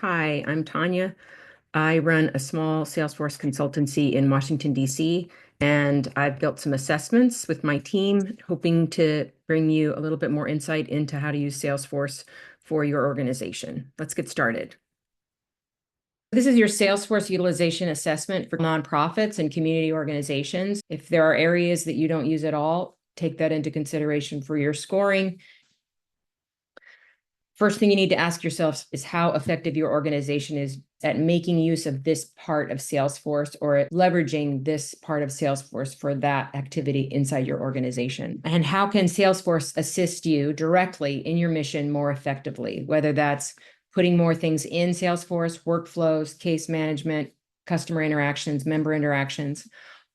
Hi, I'm Tanya. I run a small Salesforce consultancy in Washington, D.C., and I've built some assessments with my team, hoping to bring you a little bit more insight into how to use Salesforce for your organization. Let's get started. This is your Salesforce Utilization Assessment for nonprofits and community organizations. If there are areas that you don't use at all, take that into consideration for your scoring. First thing you need to ask yourself is how effective your organization is at making use of this part of Salesforce or at leveraging this part of Salesforce for that activity inside your organization. And how can Salesforce assist you directly in your mission more effectively, whether that's putting more things in Salesforce, workflows, case management, customer interactions, member interactions,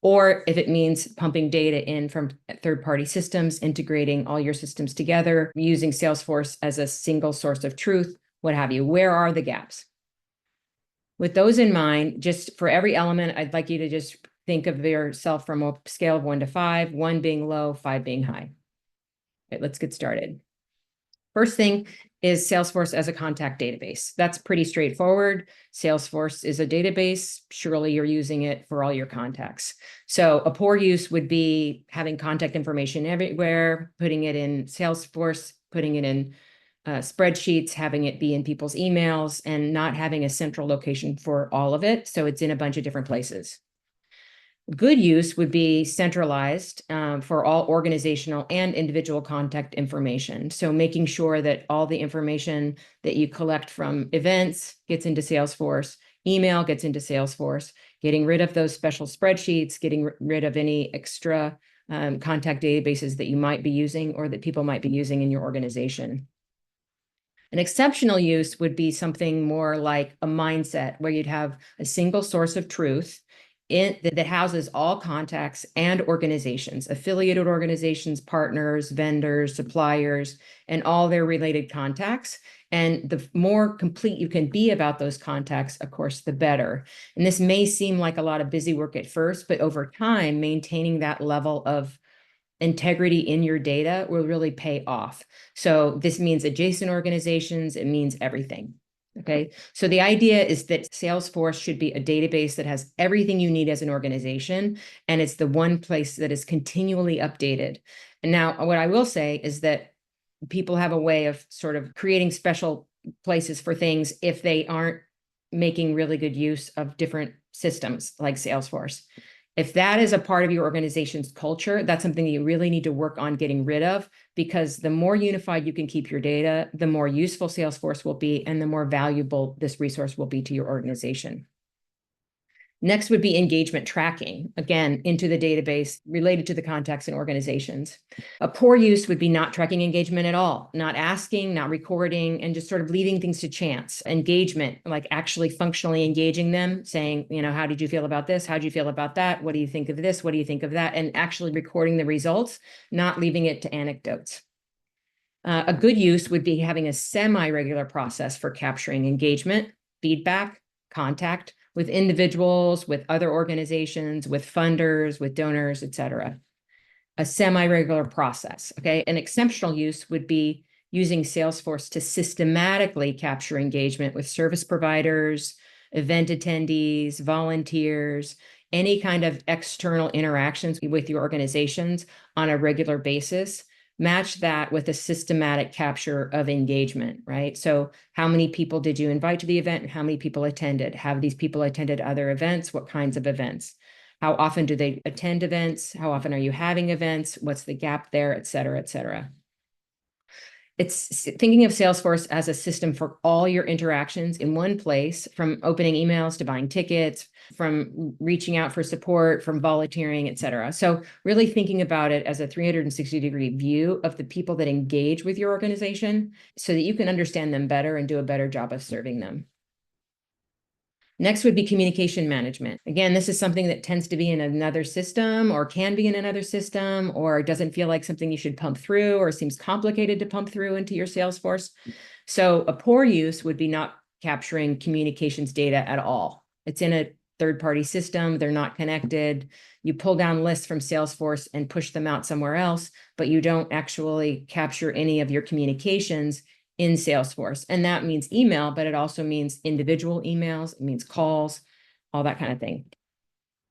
or if it means pumping data in from third-party systems, integrating all your systems together, using Salesforce as a single source of truth, what have you. Where are the gaps? With those in mind, just for every element, I'd like you to just think of yourself from a scale of 1 to 5, 1 being low, 5 being high. Okay, let's get started. First thing is Salesforce as a contact database. That's pretty straightforward. Salesforce is a database. Surely you're using it for all your contacts. So a poor use would be having contact information everywhere, putting it in Salesforce, putting it in spreadsheets, having it be in people's emails, and not having a central location for all of it. So it's in a bunch of different places. Good use would be centralized for all organizational and individual contact information. So making sure that all the information that you collect from events gets into Salesforce, email gets into Salesforce, getting rid of those special spreadsheets, getting rid of any extra contact databases that you might be using or that people might be using in your organization. An exceptional use would be something more like a mindset where you'd have a single source of truth that houses all contacts and organizations, affiliated organizations, partners, vendors, suppliers, and all their related contacts. And the more complete you can be about those contacts, of course, the better. And this may seem like a lot of busy work at first, but over time, maintaining that level of integrity in your data will really pay off. So this means adjacent organizations, it means everything. Okay, so the idea is that Salesforce should be a database that has everything you need as an organization, and it's the one place that is continually updated. And now, what I will say is that people have a way of sort of creating special places for things if they aren't making really good use of different systems like Salesforce. If that is a part of your organization's culture, that's something that you really need to work on getting rid of, because the more unified you can keep your data, the more useful Salesforce will be, and the more valuable this resource will be to your organization. Next would be engagement tracking, again, into the database related to the contacts and organizations. A poor use would be not tracking engagement at all, not asking, not recording, and just sort of leaving things to chance. Engagement, like actually functionally engaging them, saying, how did you feel about this? How did you feel about that? What do you think of this? What do you think of that? And actually recording the results, not leaving it to anecdotes. A good use would be having a semi-regular process for capturing engagement, feedback, contact, with individuals, with other organizations, with funders, with donors, et cetera. A semi-regular process, okay? An exceptional use would be using Salesforce to systematically capture engagement with service providers, event attendees, volunteers, any kind of external interactions with your organizations on a regular basis. Match that with a systematic capture of engagement, right? So how many people did you invite to the event and how many people attended? Have these people attended other events? What kinds of events? How often do they attend events? How often are you having events? What's the gap there, et cetera, et cetera. It's thinking of Salesforce as a system for all your interactions in one place, from opening emails to buying tickets, from reaching out for support, from volunteering, et cetera. So really thinking about it as a 360-degree view of the people that engage with your organization so that you can understand them better and do a better job of serving them. Next would be communication management. Again, this is something that tends to be in another system or can be in another system, or doesn't feel like something you should pump through or seems complicated to pump through into your Salesforce. So a poor use would be not capturing communications data at all. It's in a third-party system. They're not connected. You pull down lists from Salesforce and push them out somewhere else, but you don't actually capture any of your communications in Salesforce. And that means email, but it also means individual emails, it means calls, all that kind of thing.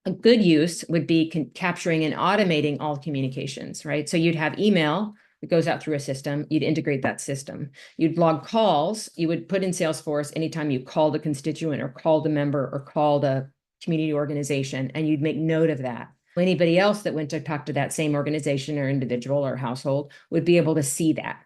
A good use would be capturing and automating all communications, right? So you'd have email that goes out through a system, you'd integrate that system. You'd log calls, you would put in Salesforce anytime you called a constituent or called a member or called a community organization, and you'd make note of that. Anybody else that went to talk to that same organization or individual or household would be able to see that.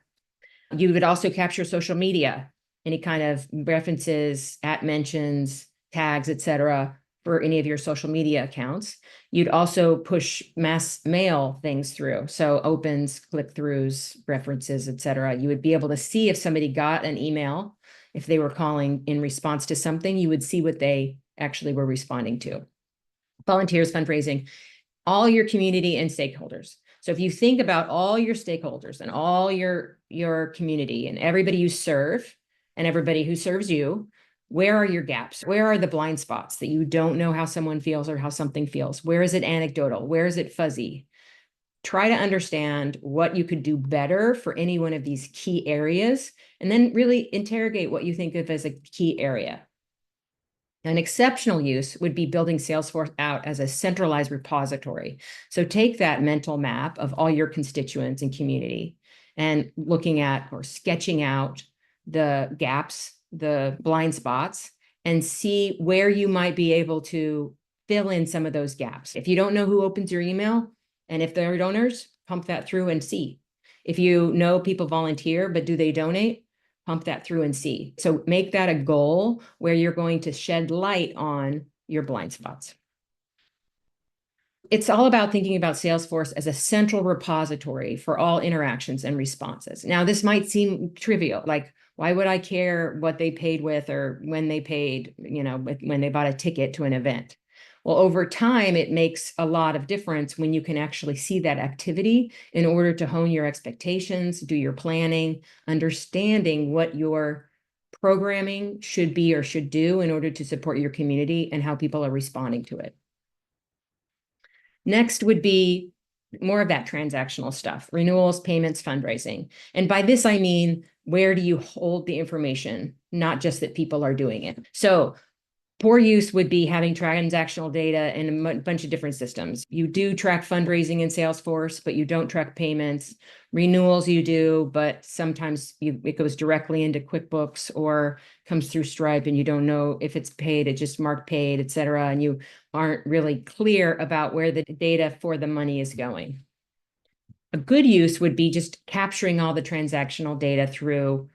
You would also capture social media, any kind of references, mentions, tags, etc., for any of your social media accounts. You'd also push mass mail things through. So opens, click-throughs, references, etc. You would be able to see if somebody got an email, if they were calling in response to something, you would see what they actually were responding to. Volunteers, fundraising, all your community and stakeholders. So if you think about all your stakeholders and all your community and everybody you serve and everybody who serves you, where are your gaps? Where are the blind spots that you don't know how someone feels or how something feels? Where is it anecdotal? Where is it fuzzy? Try to understand what you could do better for any one of these key areas, and then really interrogate what you think of as a key area. An exceptional use would be building Salesforce out as a centralized repository. So take that mental map of all your constituents and community and looking at or sketching out the gaps, the blind spots, and see where you might be able to fill in some of those gaps. If you don't know who opens your email, and if they're donors, pump that through and see. If you know people volunteer, but do they donate? Pump that through and see. So make that a goal where you're going to shed light on your blind spots. It's all about thinking about Salesforce as a central repository for all interactions and responses. Now, this might seem trivial, like, why would I care what they paid with or when they paid, when they bought a ticket to an event? Well, over time, it makes a lot of difference when you can actually see that activity in order to hone your expectations, do your planning, understanding what your programming should be or should do in order to support your community and how people are responding to it. Next would be more of that transactional stuff, renewals, payments, fundraising. And by this, I mean, where do you hold the information, not just that people are doing it. So poor use would be having transactional data in a bunch of different systems. You do track fundraising in Salesforce, but you don't track payments. Renewals you do, but sometimes it goes directly into QuickBooks or comes through Stripe and you don't know if it's paid, it just marked paid, et cetera. And you aren't really clear about where the data for the money is going. A good use would be just capturing all the transactional data through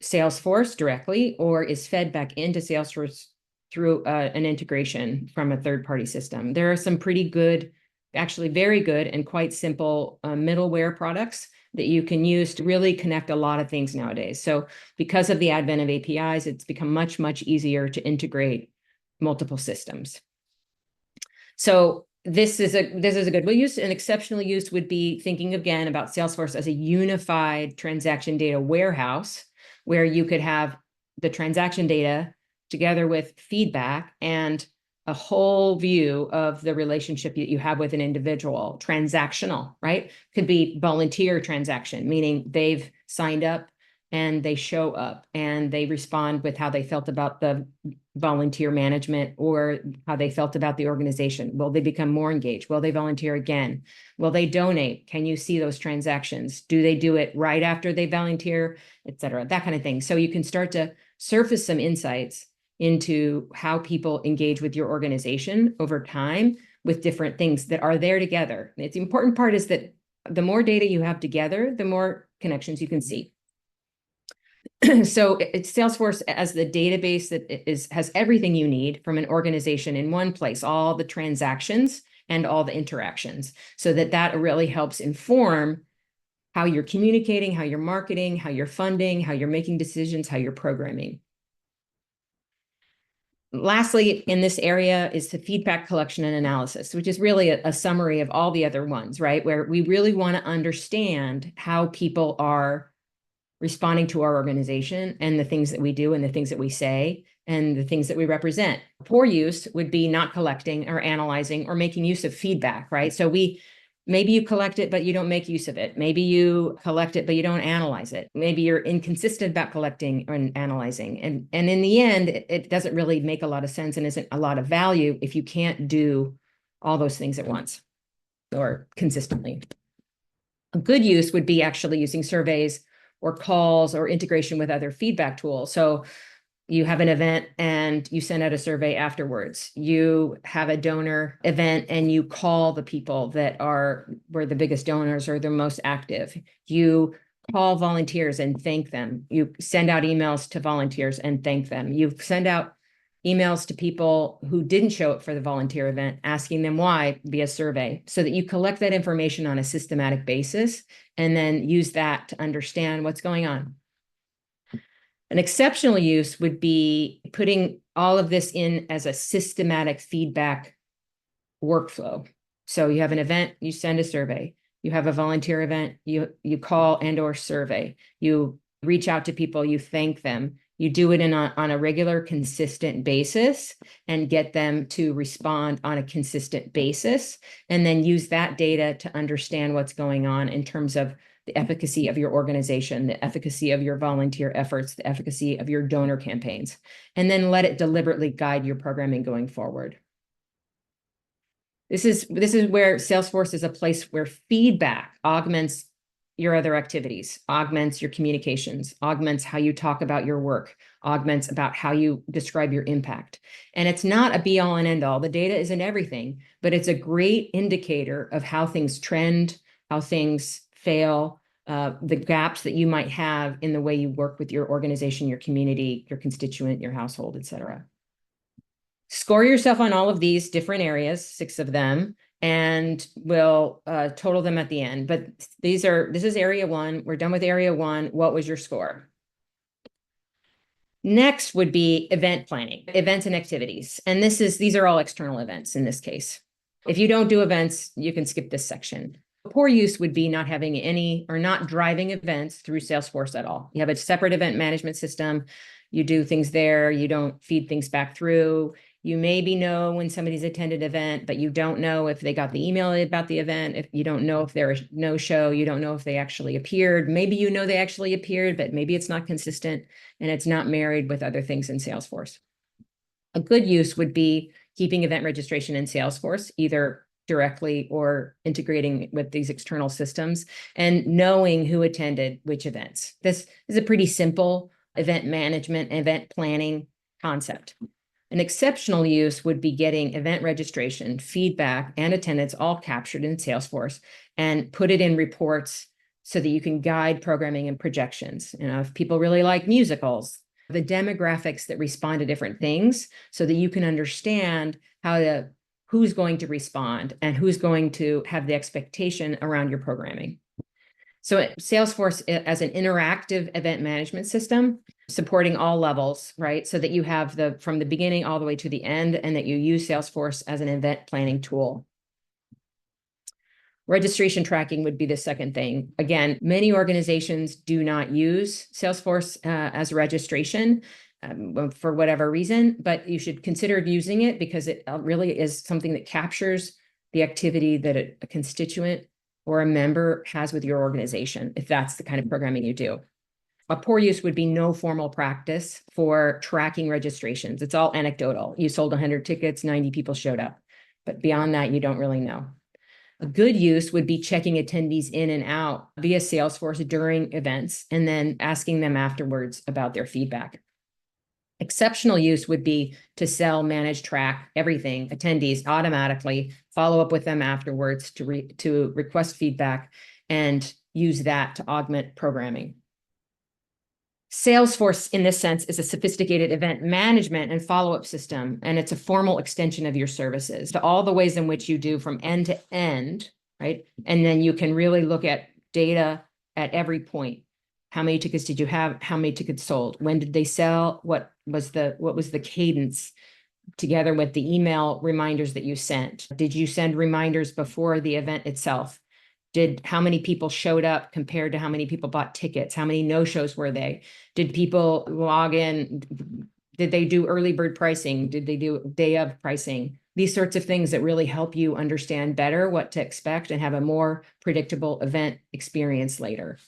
Salesforce directly, or is fed back into Salesforce through an integration from a third-party system. There are some pretty good, actually very good and quite simple middleware products that you can use to really connect a lot of things nowadays. So because of the advent of APIs, it's become much, much easier to integrate multiple systems. So this is a good use. An exceptional use would be thinking again about Salesforce as a unified transaction data warehouse, where you could have the transaction data together with feedback and a whole view of the relationship that you have with an individual. Transactional, right? Could be volunteer transaction, meaning they've signed up and they show up and they respond with how they felt about the volunteer management or how they felt about the organization. Will they become more engaged? Will they volunteer again? Will they donate? Can you see those transactions? Do they do it right after they volunteer, et cetera, that kind of thing. So you can start to surface some insights into how people engage with your organization over time with different things that are there together. The important part is that the more data you have together, the more connections you can see. So it's Salesforce as the database that has everything you need from an organization in one place, all the transactions and all the interactions, so that really helps inform how you're communicating, how you're marketing, how you're funding, how you're making decisions, how you're programming. Lastly, in this area is the feedback collection and analysis, which is really a summary of all the other ones, right? Where we really want to understand how people are responding to our organization and the things that we do and the things that we say and the things that we represent. Poor use would be not collecting or analyzing or making use of feedback, right? So we Maybe you collect it, but you don't make use of it. Maybe you collect it, but you don't analyze it. Maybe you're inconsistent about collecting and analyzing. And in the end, it doesn't really make a lot of sense and isn't a lot of value if you can't do all those things at once or consistently. A good use would be actually using surveys or calls or integration with other feedback tools. So you have an event and you send out a survey afterwards. You have a donor event and you call the people that were the biggest donors or the most active. You call volunteers and thank them. You send out emails to volunteers and thank them. You send out emails to people who didn't show up for the volunteer event, asking them why via survey, so that you collect that information on a systematic basis and then use that to understand what's going on. An exceptional use would be putting all of this in as a systematic feedback workflow. So you have an event, you send a survey. You have a volunteer event, you call and or survey. You reach out to people, you thank them. You do it on a regular, consistent basis and get them to respond on a consistent basis, and then use that data to understand what's going on in terms of the efficacy of your organization, the efficacy of your volunteer efforts, the efficacy of your donor campaigns, and then let it deliberately guide your programming going forward. This is where Salesforce is a place where feedback augments your other activities, augments your communications, augments how you talk about your work, augments about how you describe your impact. And it's not a be all and end all. The data isn't everything, but it's a great indicator of how things trend, how things fail, the gaps that you might have in the way you work with your organization, your community, your constituent, your household, et cetera. Score yourself on all of these different areas, 6 of them, and we'll total them at the end. But this is area 1. We're done with area 1. What was your score? Next would be event planning, events and activities. And these are all external events in this case. If you don't do events, you can skip this section. Poor use would be not having any or not driving events through Salesforce at all. You have a separate event management system. You do things there. You don't feed things back through. You maybe know when somebody's attended an event, but you don't know if they got the email about the event. If you don't know if they're a no-show, you don't know if they actually appeared. Maybe you know they actually appeared, but maybe it's not consistent and it's not married with other things in Salesforce. A good use would be keeping event registration in Salesforce, either directly or integrating with these external systems and knowing who attended which events. This is a pretty simple event management, event planning concept. An exceptional use would be getting event registration, feedback, and attendance all captured in Salesforce and put it in reports so that you can guide programming and projections. You know, if people really like musicals, the demographics that respond to different things so that you can understand who's going to respond and who's going to have the expectation around your programming. So Salesforce as an interactive event management system, supporting all levels, right? So that you have from the beginning all the way to the end, and that you use Salesforce as an event planning tool. Registration tracking would be the second thing. Again, many organizations do not use Salesforce as registration for whatever reason, but you should consider using it because it really is something that captures the activity that a constituent or a member has with your organization, if that's the kind of programming you do. A poor use would be no formal practice for tracking registrations. It's all anecdotal. You sold 100 tickets, 90 people showed up. But beyond that, you don't really know. A good use would be checking attendees in and out via Salesforce during events and then asking them afterwards about their feedback. Exceptional use would be to sell, manage, track everything, attendees automatically, follow up with them afterwards to request feedback and use that to augment programming. Salesforce, in this sense, is a sophisticated event management and follow-up system, and it's a formal extension of your services to all the ways in which you do from end to end, right? And then you can really look at data at every point. How many tickets did you have? How many tickets sold? When did they sell? What was the cadence together with the email reminders that you sent? Did you send reminders before the event itself? How many people showed up compared to how many people bought tickets? How many no-shows were they? Did people log in? Did they do early bird pricing? Did they do day of pricing? These sorts of things that really help you understand better what to expect and have a more predictable event experience later.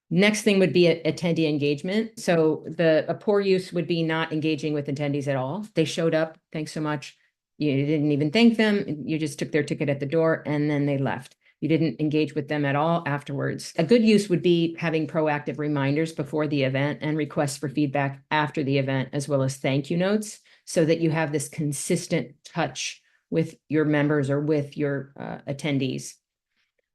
Next thing would be attendee engagement. So a poor use would be not engaging with attendees at all. They showed up, thanks so much. You didn't even thank them. You just took their ticket at the door and then they left. You didn't engage with them at all afterwards. A good use would be having proactive reminders before the event and requests for feedback after the event, as well as thank you notes, so that you have this consistent touch with your members or with your attendees.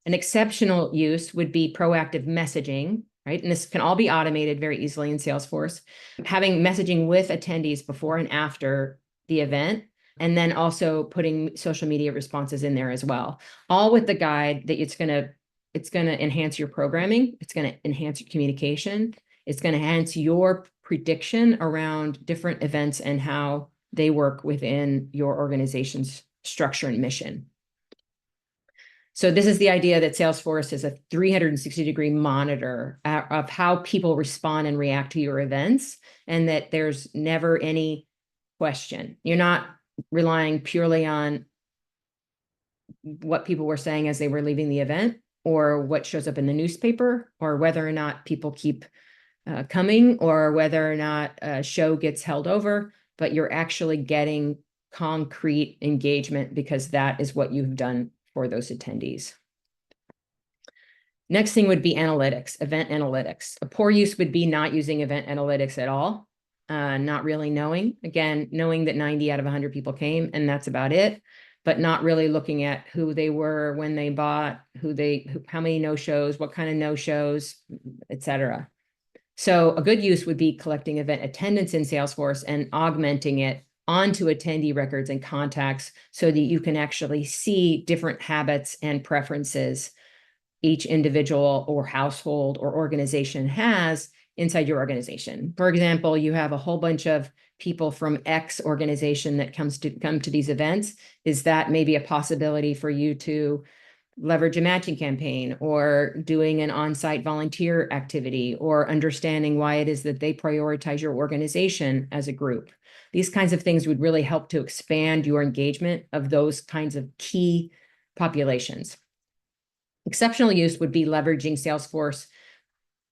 An exceptional use would be proactive messaging, right? And this can all be automated very easily in Salesforce. Having messaging with attendees before and after the event, and then also putting social media responses in there as well. All with the guide that it's gonna enhance your programming, it's gonna enhance your communication, it's gonna enhance your prediction around different events and how they work within your organization's structure and mission. So this is the idea that Salesforce is a 360-degree monitor of how people respond and react to your events, and that there's never any question. You're not relying purely on what people were saying as they were leaving the event, or what shows up in the newspaper, or whether or not people keep coming, or whether or not a show gets held over, but you're actually getting concrete engagement because that is what you've done for those attendees. Next thing would be analytics, event analytics. A poor use would be not using event analytics at all, not really knowing. Again, knowing that 90 out of 100 people came and that's about it, but not really looking at who they were, when they bought, how many no-shows, what kind of no-shows, etc. So a good use would be collecting event attendance in Salesforce and augmenting it onto attendee records and contacts so that you can actually see different habits and preferences each individual or household or organization has inside your organization. For example, you have a whole bunch of people from X organization that come to these events. Is that maybe a possibility for you to leverage a matching campaign, or doing an on-site volunteer activity, or understanding why it is that they prioritize your organization as a group? These kinds of things would really help to expand your engagement of those kinds of key populations. Exceptional use would be leveraging Salesforce,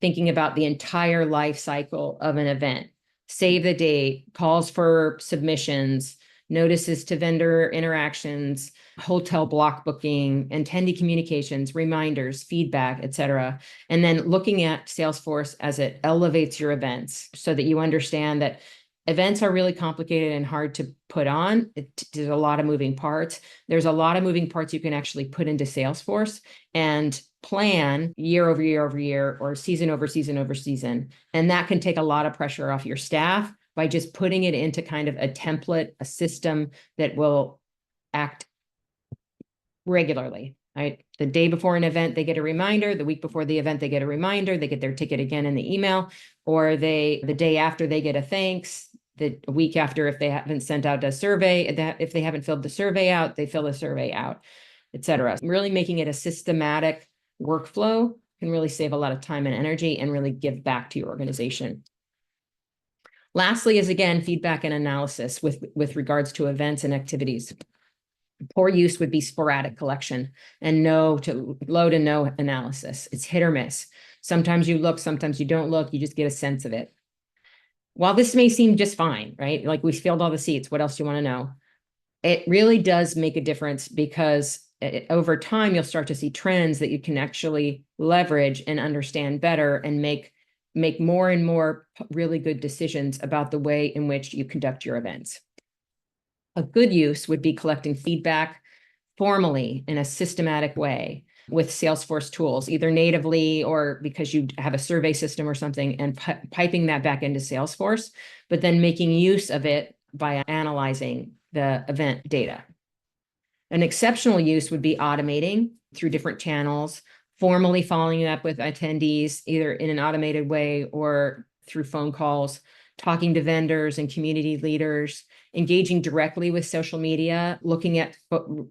thinking about the entire life cycle of an event. Save the date, calls for submissions, notices to vendor interactions, hotel block booking, attendee communications, reminders, feedback, etc. And then looking at Salesforce as it elevates your events so that you understand that events are really complicated and hard to put on. There's a lot of moving parts. There's a lot of moving parts you can actually put into Salesforce and plan year over year over year, or season over season over season. And that can take a lot of pressure off your staff by just putting it into kind of a template, a system that will act regularly, right? The day before an event, they get a reminder. The week before the event, they get a reminder. They get their ticket again in the email, or the day after, they get a thanks. The week after, if they haven't sent out a survey, if they haven't filled the survey out, they fill the survey out, etc. Really making it a systematic workflow can really save a lot of time and energy and really give back to your organization. Lastly is, again, feedback and analysis with regards to events and activities. Poor use would be sporadic collection and low to no analysis. It's hit or miss. Sometimes you look, sometimes you don't look, you just get a sense of it. While this may seem just fine, right? Like, we filled all the seats, what else do you want to know? It really does make a difference, because over time, you'll start to see trends that you can actually leverage and understand better, and make more and more really good decisions about the way in which you conduct your events. A good use would be collecting feedback formally in a systematic way with Salesforce tools, either natively or because you have a survey system or something, and piping that back into Salesforce, but then making use of it by analyzing the event data. An exceptional use would be automating through different channels, formally following up with attendees, either in an automated way or through phone calls, talking to vendors and community leaders, engaging directly with social media, looking at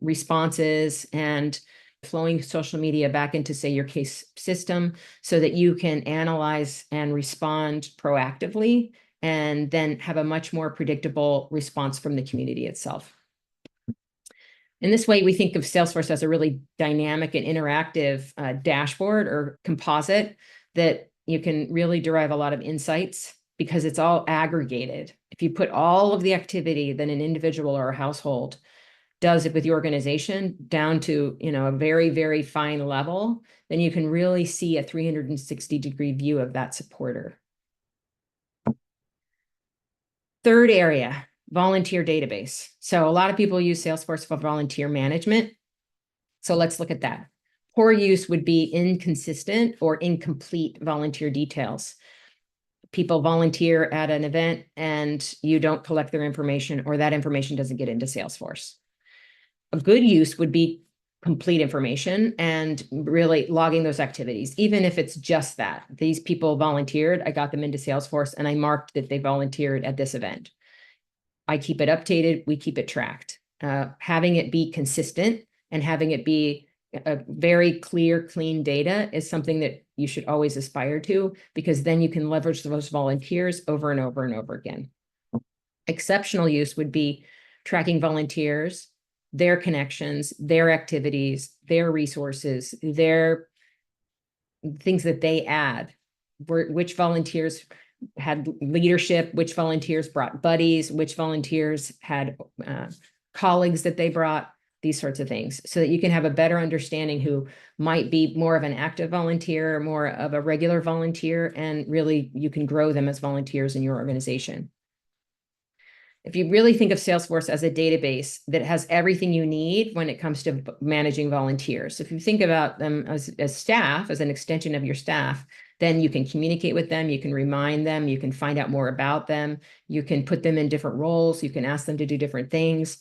responses and flowing social media back into, say, your case system, so that you can analyze and respond proactively and then have a much more predictable response from the community itself. In this way, we think of Salesforce as a really dynamic and interactive dashboard or composite that you can really derive a lot of insights because it's all aggregated. If you put all of the activity that an individual or a household does it with your organization down to, a very, very fine level, then you can really see a 360-degree view of that supporter. Third area, volunteer database. So a lot of people use Salesforce for volunteer management. So let's look at that. Poor use would be inconsistent or incomplete volunteer details. People volunteer at an event and you don't collect their information, or that information doesn't get into Salesforce. A good use would be complete information and really logging those activities, even if it's just that. These people volunteered, I got them into Salesforce, and I marked that they volunteered at this event. I keep it updated, we keep it tracked. Having it be consistent and having it be a very clear, clean data is something that you should always aspire to, because then you can leverage those volunteers over and over and over again. Exceptional use would be tracking volunteers, their connections, their activities, their resources, their things that they add, which volunteers had leadership, which volunteers brought buddies, which volunteers had colleagues that they brought, these sorts of things, so that you can have a better understanding who might be more of an active volunteer, more of a regular volunteer, and really you can grow them as volunteers in your organization. If you really think of Salesforce as a database that has everything you need when it comes to managing volunteers, if you think about them as staff, as an extension of your staff, then you can communicate with them, you can remind them, you can find out more about them, you can put them in different roles, you can ask them to do different things,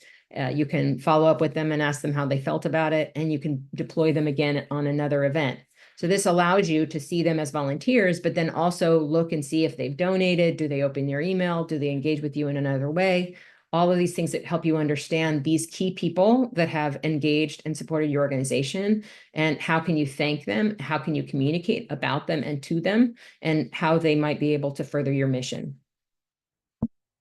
you can follow up with them and ask them how they felt about it, and you can deploy them again on another event. So this allows you to see them as volunteers, but then also look and see if they've donated, do they open your email, do they engage with you in another way? All of these things that help you understand these key people that have engaged and supported your organization, and how can you thank them, how can you communicate about them and to them, and how they might be able to further your mission.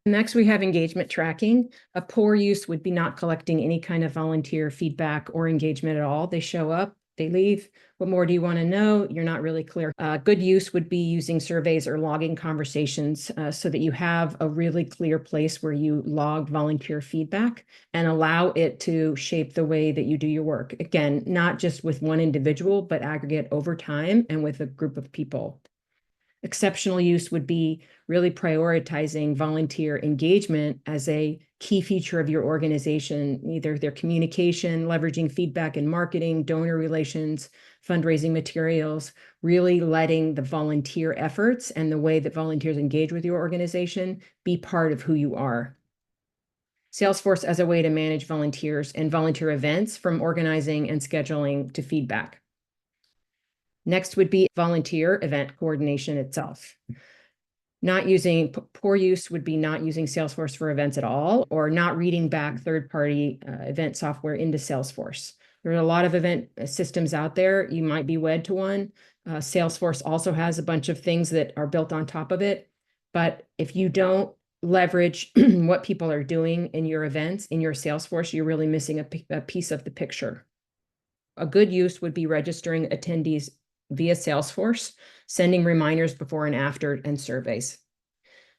Next, we have engagement tracking. A poor use would be not collecting any kind of volunteer feedback or engagement at all. They show up, they leave. What more do you want to know? You're not really clear. Good use would be using surveys or logging conversations so that you have a really clear place where you log volunteer feedback and allow it to shape the way that you do your work. Again, not just with one individual, but aggregate over time and with a group of people. Exceptional use would be really prioritizing volunteer engagement as a key feature of your organization, either their communication, leveraging feedback in marketing, donor relations, fundraising materials, really letting the volunteer efforts and the way that volunteers engage with your organization be part of who you are. Salesforce as a way to manage volunteers and volunteer events, from organizing and scheduling to feedback. Next would be volunteer event coordination itself. Poor use would be not using Salesforce for events at all, or not reading back third-party event software into Salesforce. There are a lot of event systems out there. You might be wed to one. Salesforce also has a bunch of things that are built on top of it. But if you don't leverage what people are doing in your events, in your Salesforce, you're really missing a piece of the picture. A good use would be registering attendees via Salesforce, sending reminders before and after, and surveys.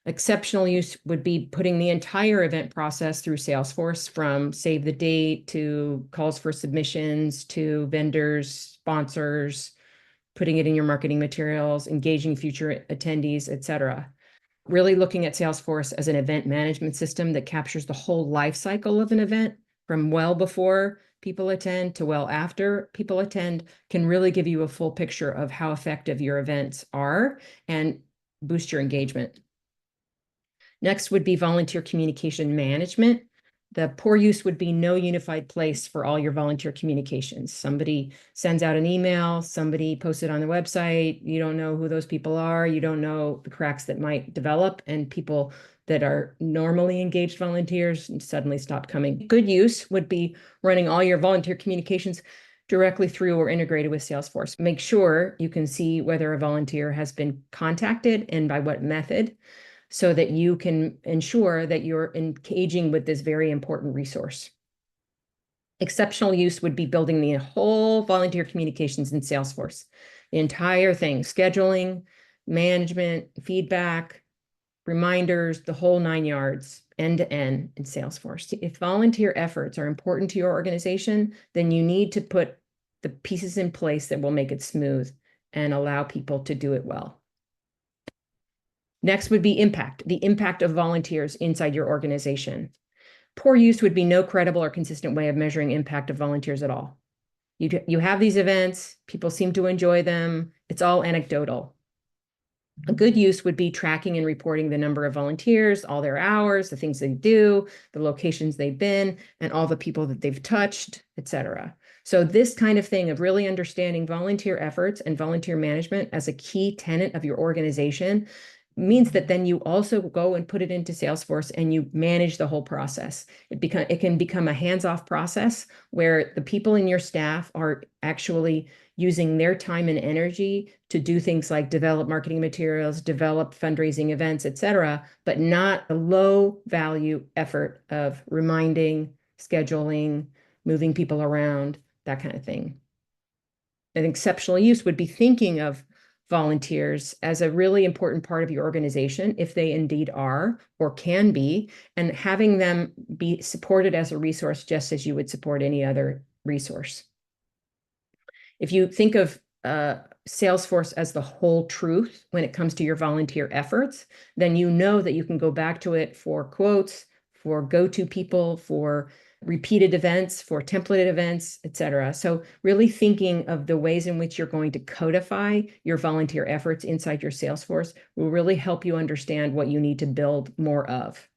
Exceptional use would be putting the entire event process through Salesforce, from save the date to calls for submissions to vendors, sponsors, putting it in your marketing materials, engaging future attendees, etc. Really looking at Salesforce as an event management system that captures the whole life cycle of an event, from well before people attend to well after people attend, can really give you a full picture of how effective your events are and boost your engagement. Next would be volunteer communication management. The poor use would be no unified place for all your volunteer communications. Somebody sends out an email, somebody posts it on the website, you don't know who those people are, you don't know the cracks that might develop, and people that are normally engaged volunteers suddenly stop coming. Good use would be running all your volunteer communications directly through or integrated with Salesforce. Make sure you can see whether a volunteer has been contacted and by what method. so that you can ensure that you're engaging with this very important resource. Exceptional use would be building the whole volunteer communications in Salesforce, the entire thing, scheduling, management, feedback, reminders, the whole 9 yards, end to end in Salesforce. If volunteer efforts are important to your organization, then you need to put the pieces in place that will make it smooth and allow people to do it well. Next would be impact, the impact of volunteers inside your organization. Poor use would be no credible or consistent way of measuring impact of volunteers at all. You have these events, people seem to enjoy them, it's all anecdotal. A good use would be tracking and reporting the number of volunteers, all their hours, the things they do, the locations they've been, and all the people that they've touched, etc. So this kind of thing of really understanding volunteer efforts and volunteer management as a key tenet of your organization means that then you also go and put it into Salesforce and you manage the whole process. It can become a hands-off process where the people in your staff are actually using their time and energy to do things like develop marketing materials, develop fundraising events, etc., but not a low value effort of reminding, scheduling, moving people around, that kind of thing. An exceptional use would be thinking of volunteers as a really important part of your organization, if they indeed are or can be, and having them be supported as a resource just as you would support any other resource. If you think of Salesforce as the whole truth when it comes to your volunteer efforts, then you know that you can go back to it for quotes, for go-to people, for repeated events, for templated events, etc. So really thinking of the ways in which you're going to codify your volunteer efforts inside your Salesforce will really help you understand what you need to build more of.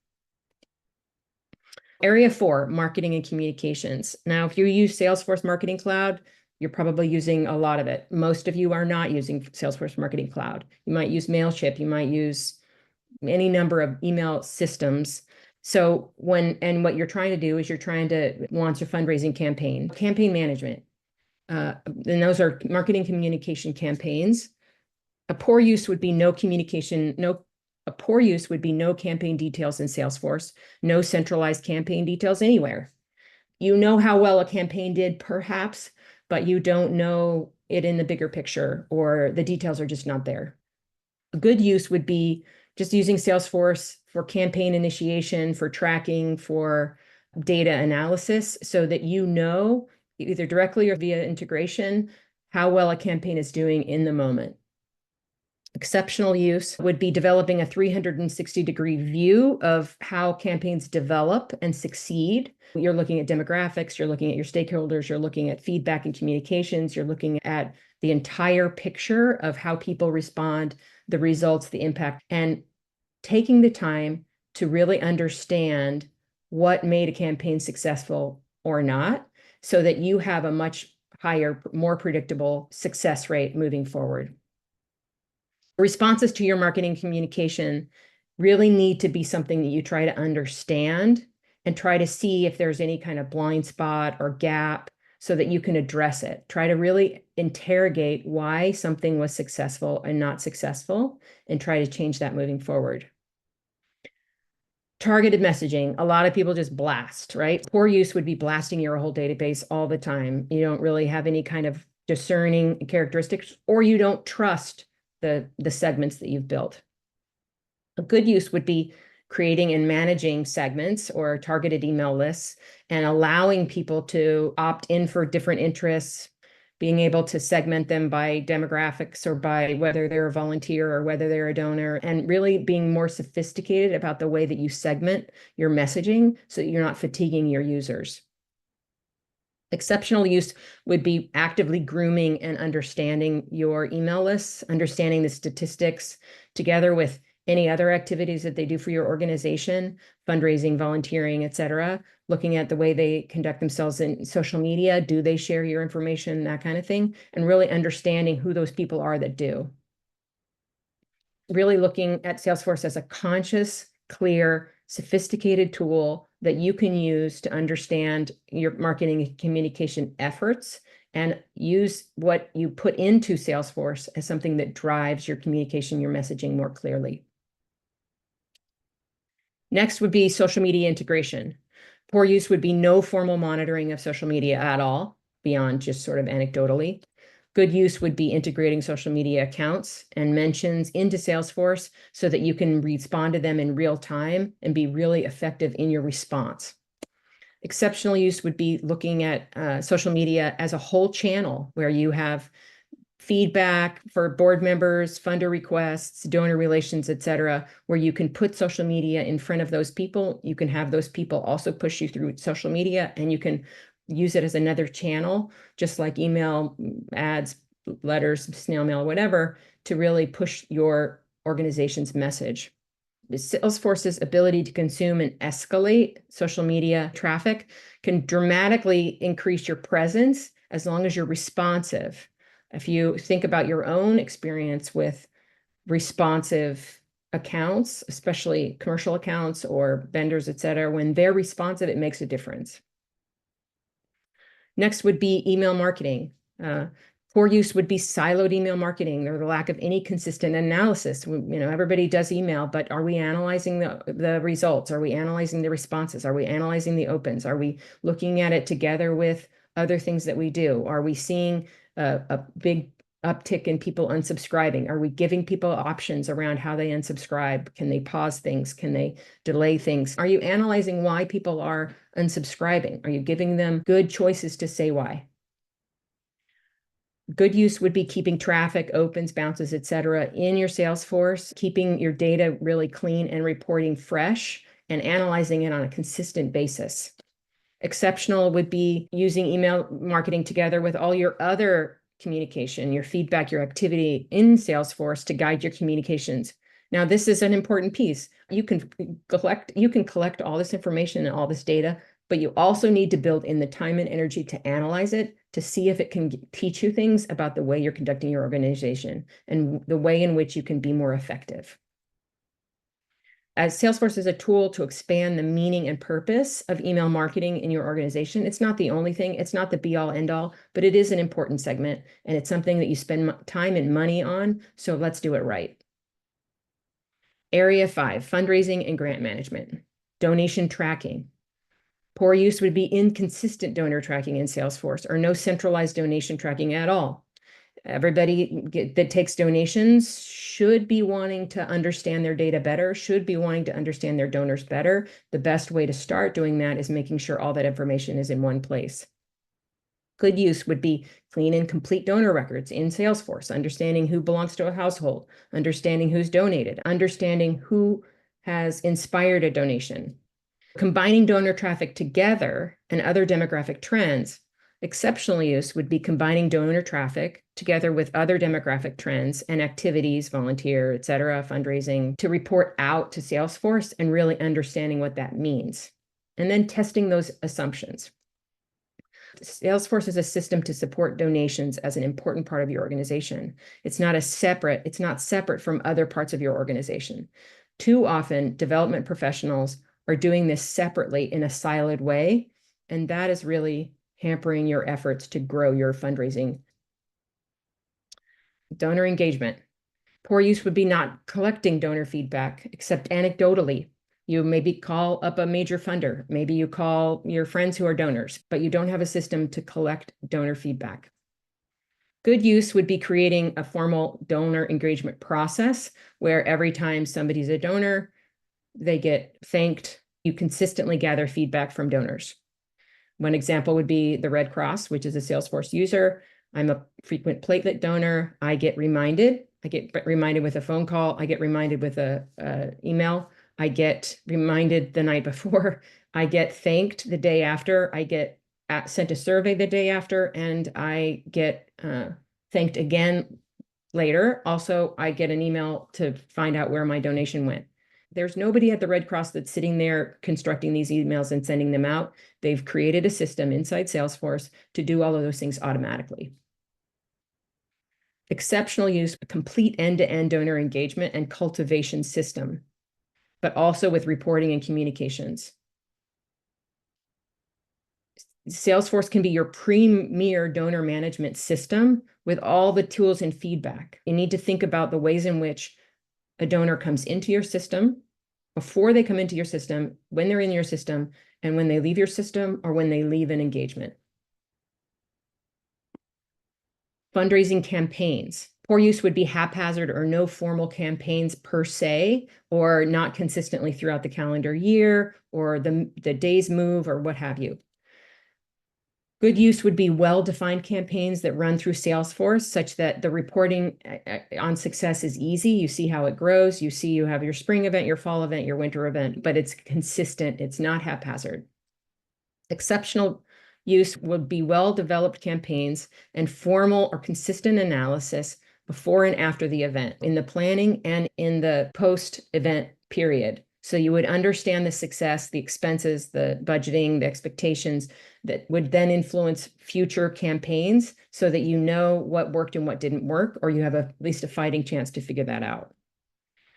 Area 4, marketing and communications. Now, if you use Salesforce Marketing Cloud, you're probably using a lot of it. Most of you are not using Salesforce Marketing Cloud. You might use Mailchimp, you might use any number of email systems. So what you're trying to do is you're trying to launch a fundraising campaign management. And those are marketing communication campaigns. A poor use would be no campaign details in Salesforce, no centralized campaign details anywhere. You know how well a campaign did, perhaps, but you don't know it in the bigger picture, or the details are just not there. A good use would be just using Salesforce for campaign initiation, for tracking, for data analysis, so that you know, either directly or via integration, how well a campaign is doing in the moment. Exceptional use would be developing a 360-degree view of how campaigns develop and succeed. You're looking at demographics, you're looking at your stakeholders, you're looking at feedback and communications, you're looking at the entire picture of how people respond, the results, the impact, and taking the time to really understand what made a campaign successful or not, so that you have a much higher, more predictable success rate moving forward. Responses to your marketing communication really need to be something that you try to understand and try to see if there's any kind of blind spot or gap so that you can address it. Try to really interrogate why something was successful and not successful, and try to change that moving forward. Targeted messaging. A lot of people just blast, right? Poor use would be blasting your whole database all the time. You don't really have any kind of discerning characteristics, or you don't trust the segments that you've built. A good use would be creating and managing segments or targeted email lists and allowing people to opt in for different interests, being able to segment them by demographics or by whether they're a volunteer or whether they're a donor, and really being more sophisticated about the way that you segment your messaging so that you're not fatiguing your users. Exceptional use would be actively grooming and understanding your email lists, understanding the statistics together with any other activities that they do for your organization, fundraising, volunteering, etc., looking at the way they conduct themselves in social media, do they share your information, that kind of thing, and really understanding who those people are that do. Really looking at Salesforce as a conscious, clear, sophisticated tool that you can use to understand your marketing and communication efforts, and use what you put into Salesforce as something that drives your communication, your messaging more clearly. Next would be social media integration. Poor use would be no formal monitoring of social media at all, beyond just sort of anecdotally. Good use would be integrating social media accounts and mentions into Salesforce so that you can respond to them in real time and be really effective in your response. Exceptional use would be looking at social media as a whole channel where you have feedback for board members, funder requests, donor relations, et cetera, where you can put social media in front of those people. You can have those people also push you through social media, and you can use it as another channel, just like email, ads, letters, snail mail, whatever, to really push your organization's message. Salesforce's ability to consume and escalate social media traffic can dramatically increase your presence as long as you're responsive. If you think about your own experience with responsive accounts, especially commercial accounts or vendors, et cetera, when they're responsive, it makes a difference. Next would be email marketing. Poor use would be siloed email marketing or the lack of any consistent analysis. Everybody does email, but are we analyzing the results? Are we analyzing the responses? Are we analyzing the opens? Are we looking at it together with other things that we do? Are we seeing a big uptick in people unsubscribing? Are we giving people options around how they unsubscribe? Can they pause things? Can they delay things? Are you analyzing why people are unsubscribing? Are you giving them good choices to say why? Good use would be keeping traffic, opens, bounces, et cetera, in your Salesforce, keeping your data really clean and reporting fresh and analyzing it on a consistent basis. Exceptional would be using email marketing together with all your other communication, your feedback, your activity in Salesforce to guide your communications. Now, this is an important piece. You can collect all this information and all this data, but you also need to build in the time and energy to analyze it, to see if it can teach you things about the way you're conducting your organization and the way in which you can be more effective. As Salesforce is a tool to expand the meaning and purpose of email marketing in your organization, it's not the only thing, it's not the be all end all, but it is an important segment and it's something that you spend time and money on. So let's do it right. Area 5, fundraising and grant management, donation tracking. Poor use would be inconsistent donor tracking in Salesforce or no centralized donation tracking at all. Everybody that takes donations should be wanting to understand their data better, should be wanting to understand their donors better. The best way to start doing that is making sure all that information is in one place. Good use would be clean and complete donor records in Salesforce, understanding who belongs to a household, understanding who's donated, understanding who has inspired a donation. Combining donor traffic together and other demographic trends. Exceptional use would be combining donor traffic together with other demographic trends and activities, volunteer, et cetera, fundraising, to report out to Salesforce and really understanding what that means. And then testing those assumptions. Salesforce is a system to support donations as an important part of your organization. It's not separate from other parts of your organization. Too often, development professionals are doing this separately in a siloed way, and that is really hampering your efforts to grow your fundraising. Donor engagement. Poor use would be not collecting donor feedback, except anecdotally. You maybe call up a major funder. Maybe you call your friends who are donors, but you don't have a system to collect donor feedback. Good use would be creating a formal donor engagement process where every time somebody's a donor, they get thanked. You consistently gather feedback from donors. One example would be the Red Cross, which is a Salesforce user. I'm a frequent platelet donor. I get reminded with a phone call. I get reminded with a email. I get reminded the night before. I get thanked the day after. I get sent a survey the day after, and I get thanked again later. Also, I get an email to find out where my donation went. There's nobody at the Red Cross that's sitting there constructing these emails and sending them out. They've created a system inside Salesforce to do all of those things automatically. Exceptional use, a complete end-to-end donor engagement and cultivation system, but also with reporting and communications. Salesforce can be your premier donor management system with all the tools and feedback. You need to think about the ways in which a donor comes into your system, before they come into your system, when they're in your system, and when they leave your system or when they leave an engagement. Fundraising campaigns. Poor use would be haphazard or no formal campaigns per se, or not consistently throughout the calendar year, or the days move, or what have you. Good use would be well-defined campaigns that run through Salesforce such that the reporting on success is easy. You see how it grows. You see you have your spring event, your fall event, your winter event, but it's consistent. It's not haphazard. Exceptional use would be well-developed campaigns and formal or consistent analysis before and after the event, in the planning and in the post-event period. So you would understand the success, the expenses, the budgeting, the expectations that would then influence future campaigns so that you know what worked and what didn't work, or you have at least a fighting chance to figure that out.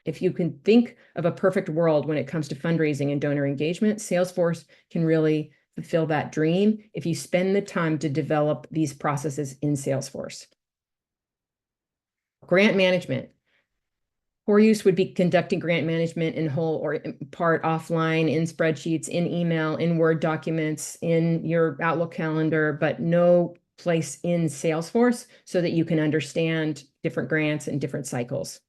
If you can think of a perfect world when it comes to fundraising and donor engagement, Salesforce can really fulfill that dream if you spend the time to develop these processes in Salesforce. Grant management. Poor use would be conducting grant management in whole or in part offline, in spreadsheets, in email, in Word documents, in your Outlook calendar, but no place in Salesforce so that you can understand different grants and different cycles.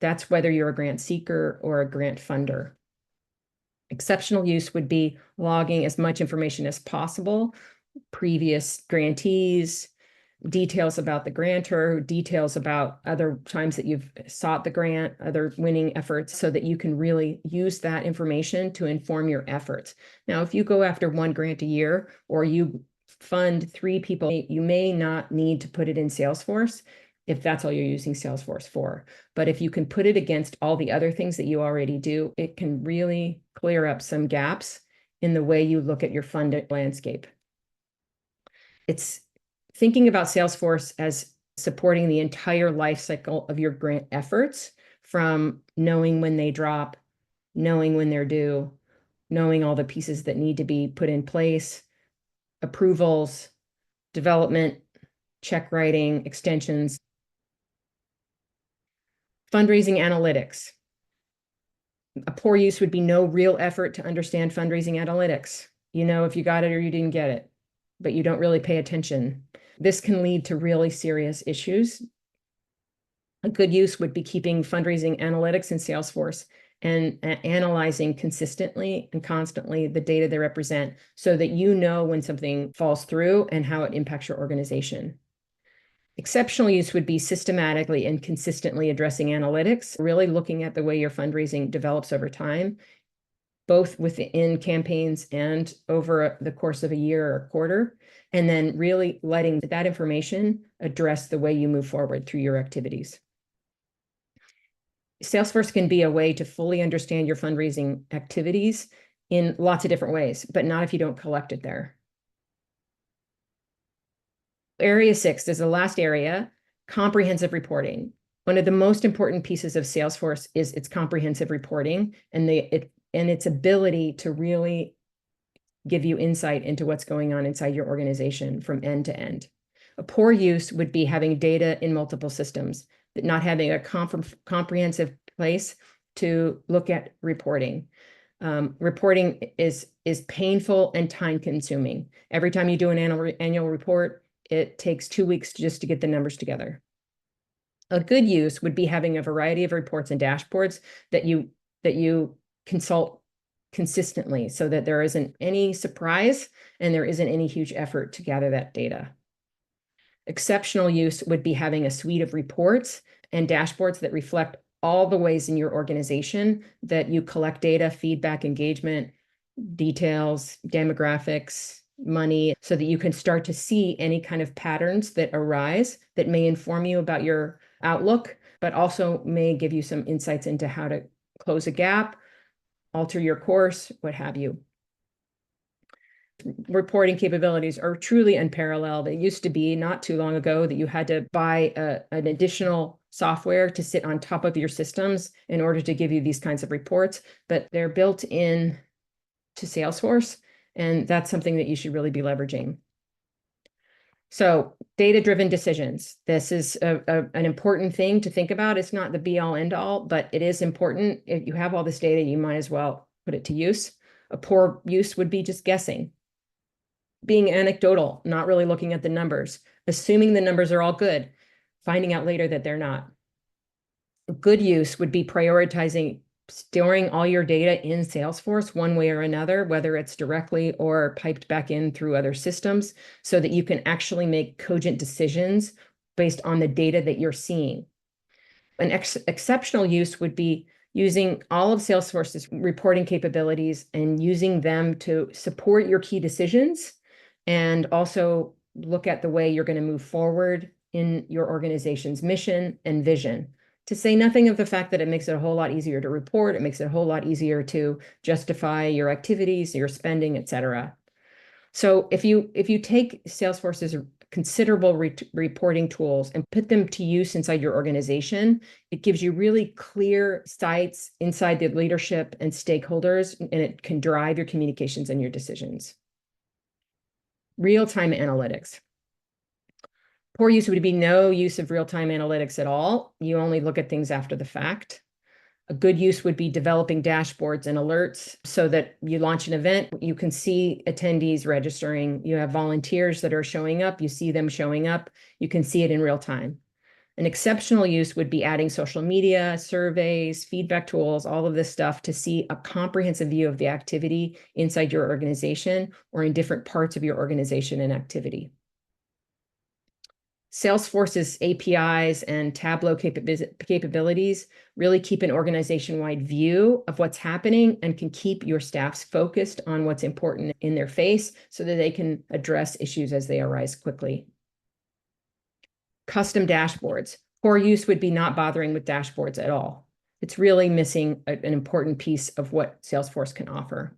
That's whether you're a grant seeker or a grant funder. Exceptional use would be logging as much information as possible, previous grantees, details about the grantor, details about other times that you've sought the grant, other winning efforts, so that you can really use that information to inform your efforts. Now, if you go after one grant a year or you fund 3 people, you may not need to put it in Salesforce if that's all you're using Salesforce for. But if you can put it against all the other things that you already do, it can really clear up some gaps in the way you look at your funded landscape. It's thinking about Salesforce as supporting the entire life cycle of your grant efforts, from knowing when they drop, knowing when they're due, knowing all the pieces that need to be put in place, approvals, development, check writing, extensions. Fundraising analytics. A poor use would be no real effort to understand fundraising analytics. You know if you got it or you didn't get it, but you don't really pay attention. This can lead to really serious issues. A good use would be keeping fundraising analytics in Salesforce and analyzing consistently and constantly the data they represent so that you know when something falls through and how it impacts your organization. Exceptional use would be systematically and consistently addressing analytics, really looking at the way your fundraising develops over time, both within campaigns and over the course of a year or a quarter, and then really letting that information address the way you move forward through your activities. Salesforce can be a way to fully understand your fundraising activities in lots of different ways, but not if you don't collect it there. Area 6 is the last area, comprehensive reporting. One of the most important pieces of Salesforce is its comprehensive reporting and its ability to really give you insight into what's going on inside your organization from end to end. A poor use would be having data in multiple systems, but not having a comprehensive place to look at reporting. Reporting is painful and time consuming. Every time you do an annual report, it takes 2 weeks just to get the numbers together. A good use would be having a variety of reports and dashboards that you consult consistently so that there isn't any surprise and there isn't any huge effort to gather that data. Exceptional use would be having a suite of reports and dashboards that reflect all the ways in your organization that you collect data, feedback, engagement, details, demographics, money, so that you can start to see any kind of patterns that arise that may inform you about your outlook, but also may give you some insights into how to close a gap, alter your course, what have you. Reporting capabilities are truly unparalleled. It used to be not too long ago that you had to buy an additional software to sit on top of your systems in order to give you these kinds of reports, but they're built in to Salesforce, and that's something that you should really be leveraging. So data-driven decisions. This is an important thing to think about. It's not the be-all, end-all, but it is important. If you have all this data, you might as well put it to use. A poor use would be just guessing, being anecdotal, not really looking at the numbers, assuming the numbers are all good, finding out later that they're not. Good use would be prioritizing storing all your data in Salesforce one way or another, whether it's directly or piped back in through other systems, so that you can actually make cogent decisions based on the data that you're seeing. An exceptional use would be using all of Salesforce's reporting capabilities and using them to support your key decisions, and also look at the way you're going to move forward in your organization's mission and vision. To say nothing of the fact that it makes it a whole lot easier to report, it makes it a whole lot easier to justify your activities, your spending, et cetera. So if you take Salesforce's considerable reporting tools and put them to use inside your organization, it gives you really clear sights inside the leadership and stakeholders, and it can drive your communications and your decisions. Real-time analytics. Poor use would be no use of real-time analytics at all. You only look at things after the fact. A good use would be developing dashboards and alerts so that you launch an event, you can see attendees registering, you have volunteers that are showing up, you see them showing up, you can see it in real time. An exceptional use would be adding social media, surveys, feedback tools, all of this stuff to see a comprehensive view of the activity inside your organization or in different parts of your organization and activity. Salesforce's APIs and Tableau capabilities really keep an organization-wide view of what's happening and can keep your staffs focused on what's important in their face so that they can address issues as they arise quickly. Custom dashboards. Poor use would be not bothering with dashboards at all. It's really missing an important piece of what Salesforce can offer.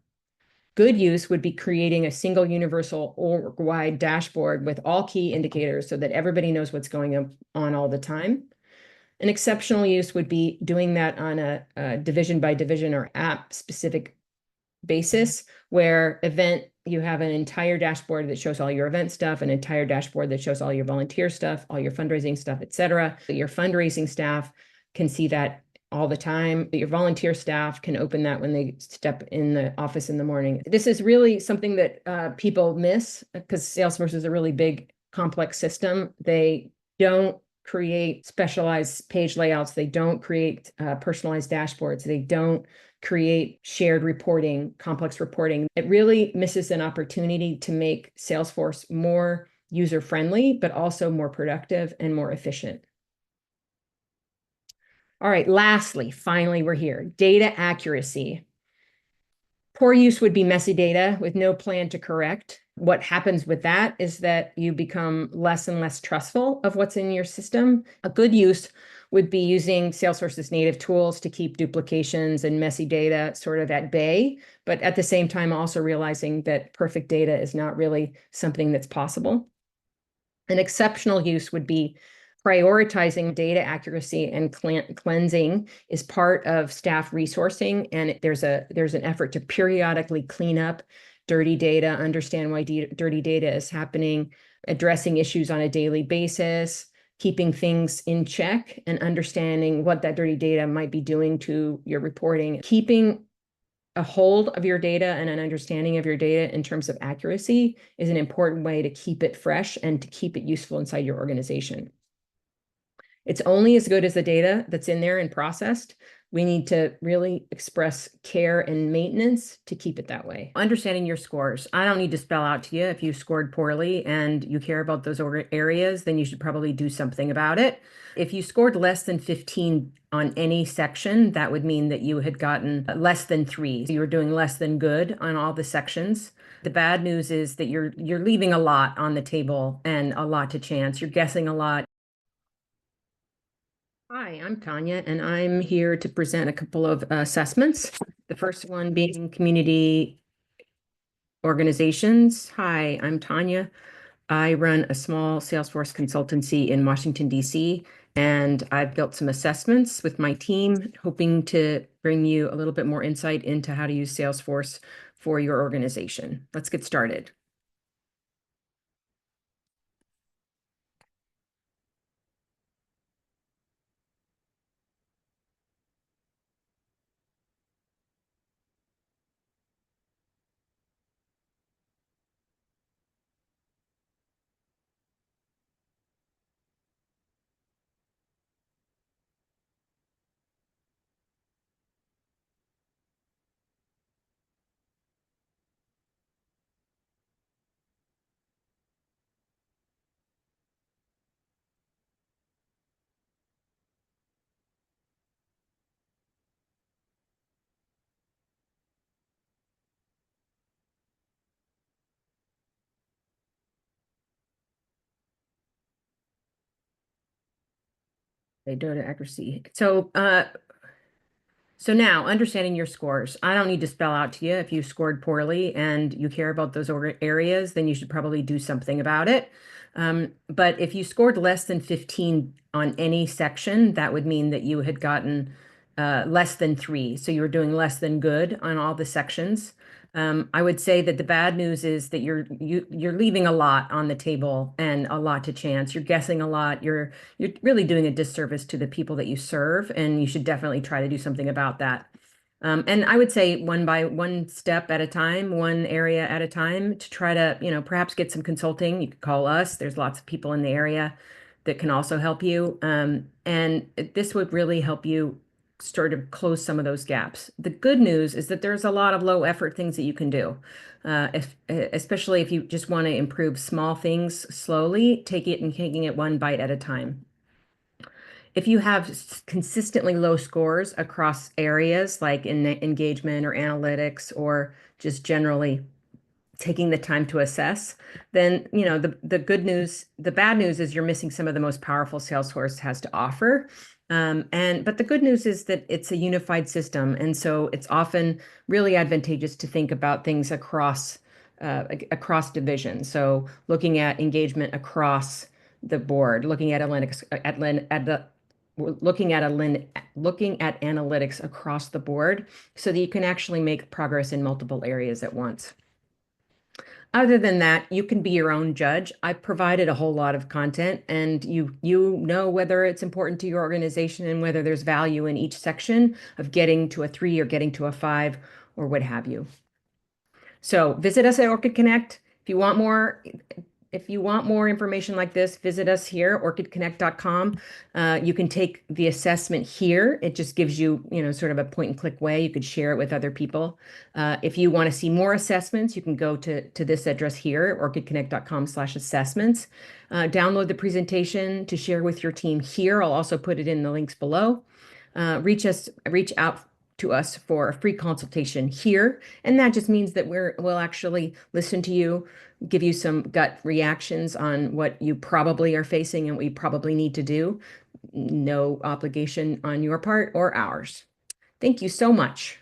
Good use would be creating a single universal org-wide dashboard with all key indicators so that everybody knows what's going on all the time. An exceptional use would be doing that on a division by division or app specific basis, where you have an entire dashboard that shows all your event stuff, an entire dashboard that shows all your volunteer stuff, all your fundraising stuff, et cetera. Your fundraising staff can see that all the time. Your volunteer staff can open that when they step in the office in the morning. This is really something that people miss because Salesforce is a really big, complex system. They don't create specialized page layouts. They don't create personalized dashboards. They don't create shared reporting, complex reporting. It really misses an opportunity to make Salesforce more user-friendly, but also more productive and more efficient. All right, lastly, finally, we're here. Data accuracy. Poor use would be messy data with no plan to correct. What happens with that is that you become less and less trustful of what's in your system. A good use would be using Salesforce's native tools to keep duplications and messy data sort of at bay, but at the same time also realizing that perfect data is not really something that's possible. An exceptional use would be prioritizing data accuracy and cleansing is part of staff resourcing, and there's an effort to periodically clean up dirty data, understand why dirty data is happening, addressing issues on a daily basis, keeping things in check, and understanding what that dirty data might be doing to your reporting. Keeping a hold of your data and an understanding of your data in terms of accuracy is an important way to keep it fresh and to keep it useful inside your organization. It's only as good as the data that's in there and processed. We need to really express care and maintenance to keep it that way. Understanding your scores. I don't need to spell out to you if you scored poorly and you care about those areas, then you should probably do something about it. If you scored less than 15 on any section, that would mean that you had gotten less than 3. So you were doing less than good on all the sections. The bad news is that you're leaving a lot on the table and a lot to chance. You're guessing a lot. Hi, I'm Tanya, and I'm here to present a couple of assessments. The first one being community organizations. Hi, I'm Tanya. I run a small Salesforce consultancy in Washington, D.C., and I've built some assessments with my team, hoping to bring you a little bit more insight into how to use Salesforce for your organization. Let's get started. Data accuracy. So now, understanding your scores, I don't need to spell out to you if you scored poorly and you care about those areas, then you should probably do something about it. But if you scored less than 15 on any section, that would mean that you had gotten less than 3. So you were doing less than good on all the sections. I would say that the bad news is that you're leaving a lot on the table and a lot to chance. You're guessing a lot. You're really doing a disservice to the people that you serve, and you should definitely try to do something about that. And I would say one by one step at a time, one area at a time to try to, perhaps get some consulting. You could call us. There's lots of people in the area that can also help you. And this would really help you sort of close some of those gaps. The good news is that there's a lot of low effort things that you can do. Especially if you just want to improve small things slowly, taking it one bite at a time. If you have consistently low scores across areas like in engagement or analytics or just generally taking the time to assess, then the bad news is you're missing some of the most powerful Salesforce has to offer. But the good news is that it's a unified system, and so it's often really advantageous to think about things across divisions. So looking at engagement across the board, looking at analytics across the board so that you can actually make progress in multiple areas at once. Other than that, you can be your own judge. I've provided a whole lot of content, and you know whether it's important to your organization and whether there's value in each section of getting to a 3 or getting to a 5 or what have you. So visit us at Orchid Connect. If you want more information like this, visit us here, orchidconnect.com. You can take the assessment here. It just gives you, sort of a point and click way. You could share it with other people. If you want to see more assessments, you can go to this address here, orchidconnect.com/assessments. Download the presentation to share with your team here. I'll also put it in the links below. Reach out to us for a free consultation here. And that just means that we'll actually listen to you, give you some gut reactions on what you probably are facing and what you probably need to do. No obligation on your part or ours. Thank you so much.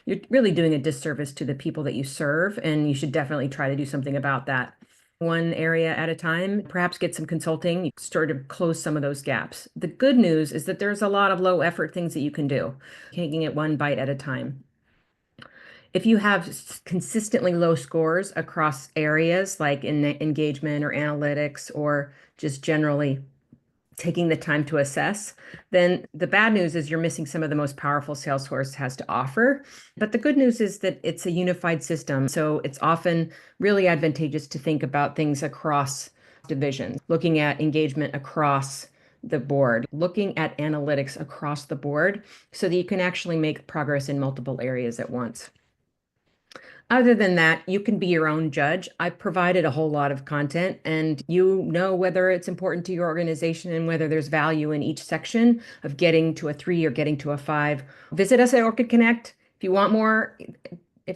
You're really doing a disservice to the people that you serve, and you should definitely try to do something about that. One area at a time, perhaps get some consulting, sort of close some of those gaps. The good news is that there's a lot of low effort things that you can do, taking it one bite at a time. If you have consistently low scores across areas like in engagement or analytics or just generally taking the time to assess, then the bad news is you're missing some of the most powerful Salesforce has to offer. But the good news is that it's a unified system. So it's often really advantageous to think about things across divisions, looking at engagement across the board, looking at analytics across the board so that you can actually make progress in multiple areas at once. Other than that, you can be your own judge. I've provided a whole lot of content, and you know whether it's important to your organization and whether there's value in each section of getting to a 3 or getting to a 5. Visit us at Orchid Connect. If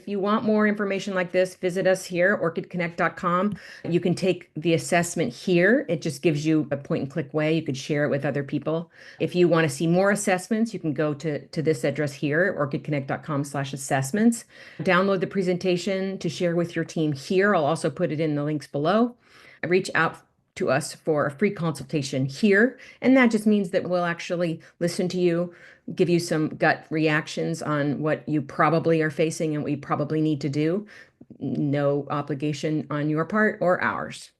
you want more information like this, visit us here, orchidconnect.com. You can take the assessment here. It just gives you a point and click way. You could share it with other people. If you want to see more assessments, you can go to this address here, orchidconnect.com/assessments. Download the presentation to share with your team here. I'll also put it in the links below. Reach out to us for a free consultation here. And that just means that we'll actually listen to you, give you some gut reactions on what you probably are facing and what you probably need to do. No obligation on your part or ours.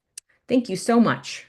Thank you so much.